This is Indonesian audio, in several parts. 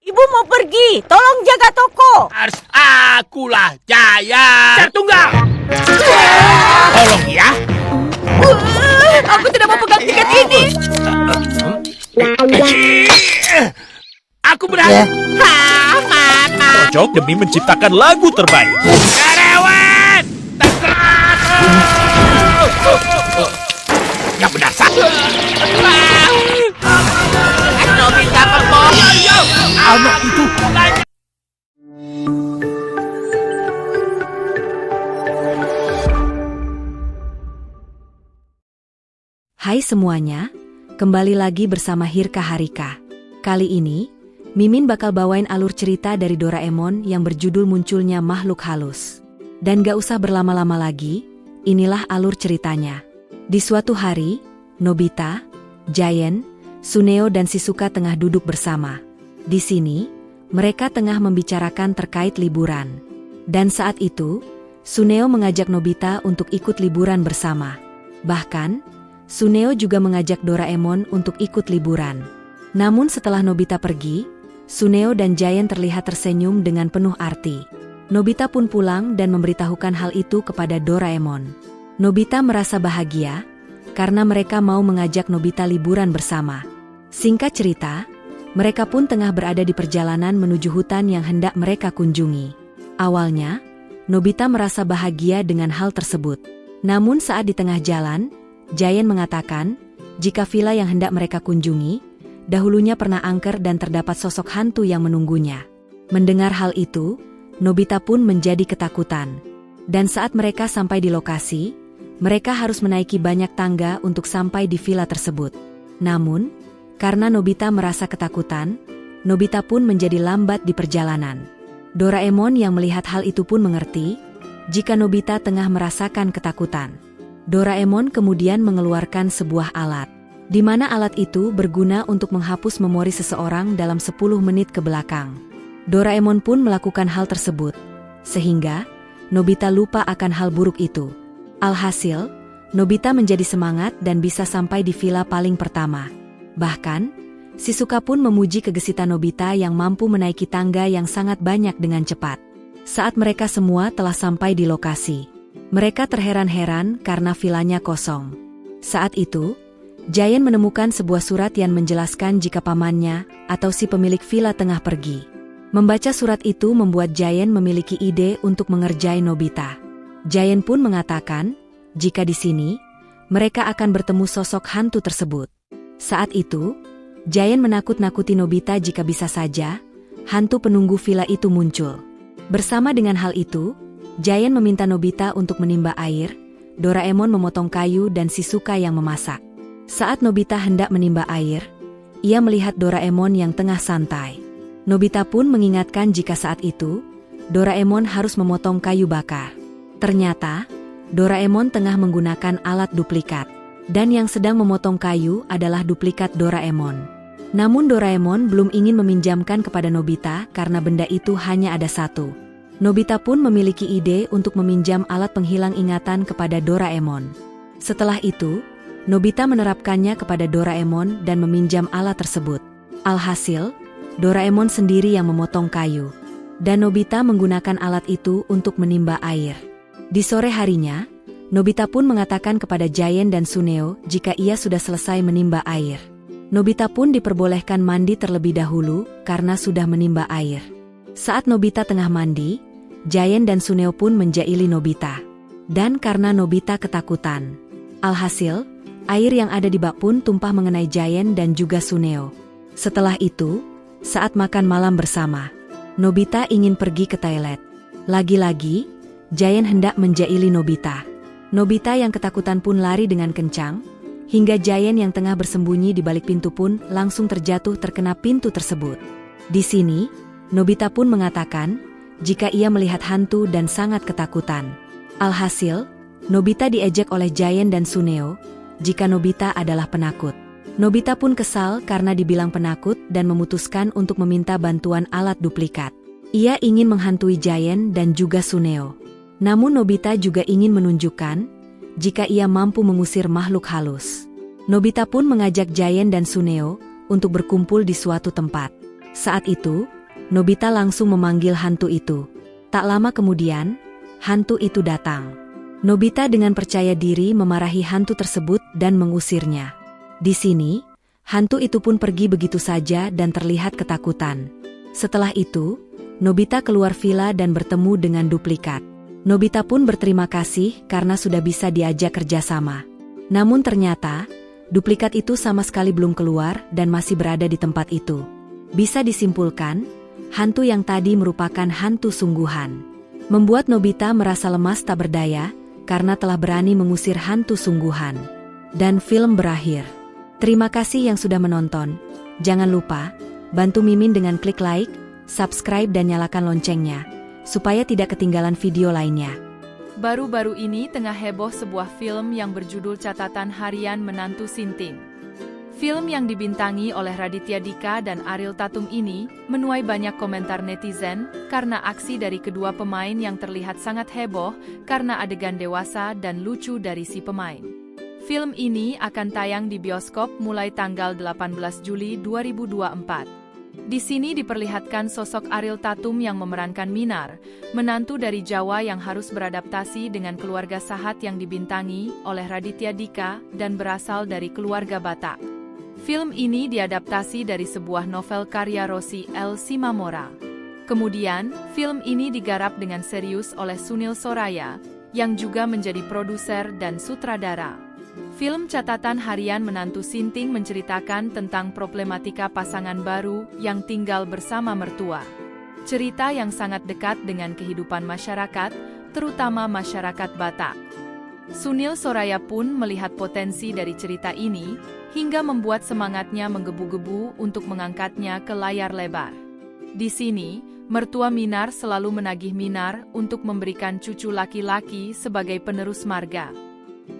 Ibu mau pergi, tolong jaga toko. Harus akulah Jaya. Tertunggal. Tolong ya. Aku tidak mau pegang tiket ini. Aku berhasil. Mama. Cocok demi menciptakan lagu terbaik. Karyawan, terserah. Yang benar satu. Nobita pembohong. Anak itu. Hai semuanya, kembali lagi bersama Hirka Harika. Kali ini, Mimin bakal bawain alur cerita dari Doraemon yang berjudul Munculnya Makhluk Halus. Dan gak usah berlama-lama lagi, inilah alur ceritanya. Di suatu hari, Nobita, Giant, Suneo dan Shizuka tengah duduk bersama. Di sini, mereka tengah membicarakan terkait liburan. Dan saat itu, Suneo mengajak Nobita untuk ikut liburan bersama. Bahkan, Suneo juga mengajak Doraemon untuk ikut liburan. Namun setelah Nobita pergi, Suneo dan Giant terlihat tersenyum dengan penuh arti. Nobita pun pulang dan memberitahukan hal itu kepada Doraemon. Nobita merasa bahagia, karena mereka mau mengajak Nobita liburan bersama. Singkat cerita, mereka pun tengah berada di perjalanan menuju hutan yang hendak mereka kunjungi. Awalnya, Nobita merasa bahagia dengan hal tersebut. Namun saat di tengah jalan, Giant mengatakan, jika villa yang hendak mereka kunjungi, dahulunya pernah angker dan terdapat sosok hantu yang menunggunya. Mendengar hal itu, Nobita pun menjadi ketakutan. Dan saat mereka sampai di lokasi, mereka harus menaiki banyak tangga untuk sampai di villa tersebut. Namun, karena Nobita merasa ketakutan, Nobita pun menjadi lambat di perjalanan. Doraemon yang melihat hal itu pun mengerti, jika Nobita tengah merasakan ketakutan. Doraemon kemudian mengeluarkan sebuah alat, di mana alat itu berguna untuk menghapus memori seseorang dalam 10 menit ke belakang. Doraemon pun melakukan hal tersebut, sehingga Nobita lupa akan hal buruk itu. Alhasil, Nobita menjadi semangat dan bisa sampai di villa paling pertama. Bahkan, Shizuka pun memuji kegesitan Nobita yang mampu menaiki tangga yang sangat banyak dengan cepat. Saat mereka semua telah sampai di lokasi, mereka terheran-heran karena villanya kosong. Saat itu, Giant menemukan sebuah surat yang menjelaskan jika pamannya atau si pemilik villa tengah pergi. Membaca surat itu membuat Giant memiliki ide untuk mengerjai Nobita. Giant pun mengatakan, jika di sini, mereka akan bertemu sosok hantu tersebut. Saat itu, Giant menakut-nakuti Nobita jika bisa saja, hantu penunggu villa itu muncul. Bersama dengan hal itu, Giant meminta Nobita untuk menimba air, Doraemon memotong kayu dan Shizuka yang memasak. Saat Nobita hendak menimba air, ia melihat Doraemon yang tengah santai. Nobita pun mengingatkan jika saat itu, Doraemon harus memotong kayu bakar. Ternyata, Doraemon tengah menggunakan alat duplikat, dan yang sedang memotong kayu adalah duplikat Doraemon. Namun Doraemon belum ingin meminjamkan kepada Nobita karena benda itu hanya ada satu. Nobita pun memiliki ide untuk meminjam alat penghilang ingatan kepada Doraemon. Setelah itu, Nobita menerapkannya kepada Doraemon dan meminjam alat tersebut. Alhasil, Doraemon sendiri yang memotong kayu, dan Nobita menggunakan alat itu untuk menimba air. Di sore harinya, Nobita pun mengatakan kepada Giant dan Suneo jika ia sudah selesai menimba air. Nobita pun diperbolehkan mandi terlebih dahulu karena sudah menimba air. Saat Nobita tengah mandi, Giant dan Suneo pun menjaili Nobita. Dan karena Nobita ketakutan, alhasil, air yang ada di bak pun tumpah mengenai Giant dan juga Suneo. Setelah itu, saat makan malam bersama, Nobita ingin pergi ke toilet. Lagi-lagi, Giant hendak menjaili Nobita. Nobita yang ketakutan pun lari dengan kencang, hingga Giant yang tengah bersembunyi di balik pintu pun langsung terjatuh terkena pintu tersebut. Di sini, Nobita pun mengatakan, jika ia melihat hantu dan sangat ketakutan. Alhasil, Nobita diejek oleh Giant dan Suneo, jika Nobita adalah penakut. Nobita pun kesal karena dibilang penakut dan memutuskan untuk meminta bantuan alat duplikat. Ia ingin menghantui Giant dan juga Suneo. Namun Nobita juga ingin menunjukkan, jika ia mampu mengusir makhluk halus. Nobita pun mengajak Giant dan Suneo untuk berkumpul di suatu tempat. Saat itu, Nobita langsung memanggil hantu itu. Tak lama kemudian, hantu itu datang. Nobita dengan percaya diri memarahi hantu tersebut dan mengusirnya. Di sini, hantu itu pun pergi begitu saja dan terlihat ketakutan. Setelah itu, Nobita keluar villa dan bertemu dengan duplikat. Nobita pun berterima kasih karena sudah bisa diajak kerjasama. Namun ternyata, duplikat itu sama sekali belum keluar dan masih berada di tempat itu. Bisa disimpulkan, hantu yang tadi merupakan hantu sungguhan. Membuat Nobita merasa lemas tak berdaya karena telah berani mengusir hantu sungguhan. Dan film berakhir. Terima kasih yang sudah menonton. Jangan lupa, bantu Mimin dengan klik like, subscribe dan nyalakan loncengnya, supaya tidak ketinggalan video lainnya. Baru-baru ini tengah heboh sebuah film yang berjudul Catatan Harian Menantu Sinting. Film yang dibintangi oleh Raditya Dika dan Ariel Tatum ini menuai banyak komentar netizen karena aksi dari kedua pemain yang terlihat sangat heboh karena adegan dewasa dan lucu dari si pemain. Film ini akan tayang di bioskop mulai tanggal 18 Juli 2024. Di sini diperlihatkan sosok Ariel Tatum yang memerankan Minar, menantu dari Jawa yang harus beradaptasi dengan keluarga Sahat yang dibintangi oleh Raditya Dika dan berasal dari keluarga Batak. Film ini diadaptasi dari sebuah novel karya Rossi L. Simamora. Kemudian, film ini digarap dengan serius oleh Sunil Soraya, yang juga menjadi produser dan sutradara. Film Catatan Harian Menantu Sinting menceritakan tentang problematika pasangan baru yang tinggal bersama mertua. Cerita yang sangat dekat dengan kehidupan masyarakat, terutama masyarakat Batak. Sunil Soraya pun melihat potensi dari cerita ini, hingga membuat semangatnya menggebu-gebu untuk mengangkatnya ke layar lebar. Di sini, mertua Minar selalu menagih Minar untuk memberikan cucu laki-laki sebagai penerus marga.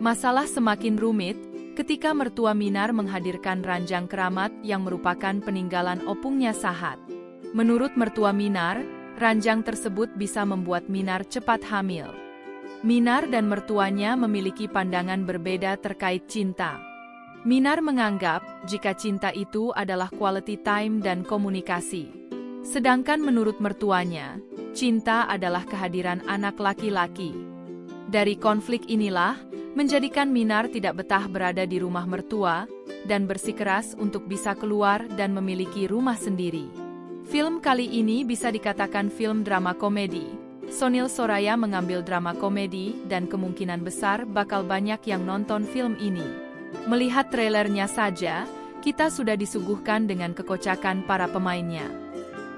Masalah semakin rumit ketika mertua Minar menghadirkan ranjang keramat yang merupakan peninggalan opungnya Sahat. Menurut mertua Minar, ranjang tersebut bisa membuat Minar cepat hamil. Minar dan mertuanya memiliki pandangan berbeda terkait cinta. Minar menganggap jika cinta itu adalah quality time dan komunikasi. Sedangkan menurut mertuanya, cinta adalah kehadiran anak laki-laki. Dari konflik inilah, menjadikan Minar tidak betah berada di rumah mertua, dan bersikeras untuk bisa keluar dan memiliki rumah sendiri. Film kali ini bisa dikatakan film drama komedi. Sunil Soraya mengambil drama komedi dan kemungkinan besar bakal banyak yang nonton film ini. Melihat trailernya saja, kita sudah disuguhkan dengan kekocakan para pemainnya.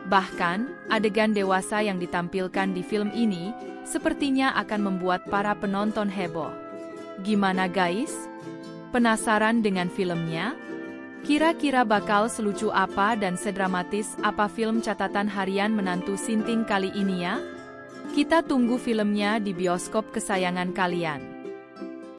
Bahkan, adegan dewasa yang ditampilkan di film ini sepertinya akan membuat para penonton heboh. Gimana guys? Penasaran dengan filmnya? Kira-kira bakal selucu apa dan sedramatis apa film Catatan Harian Menantu Sinting kali ini ya? Kita tunggu filmnya di bioskop kesayangan kalian.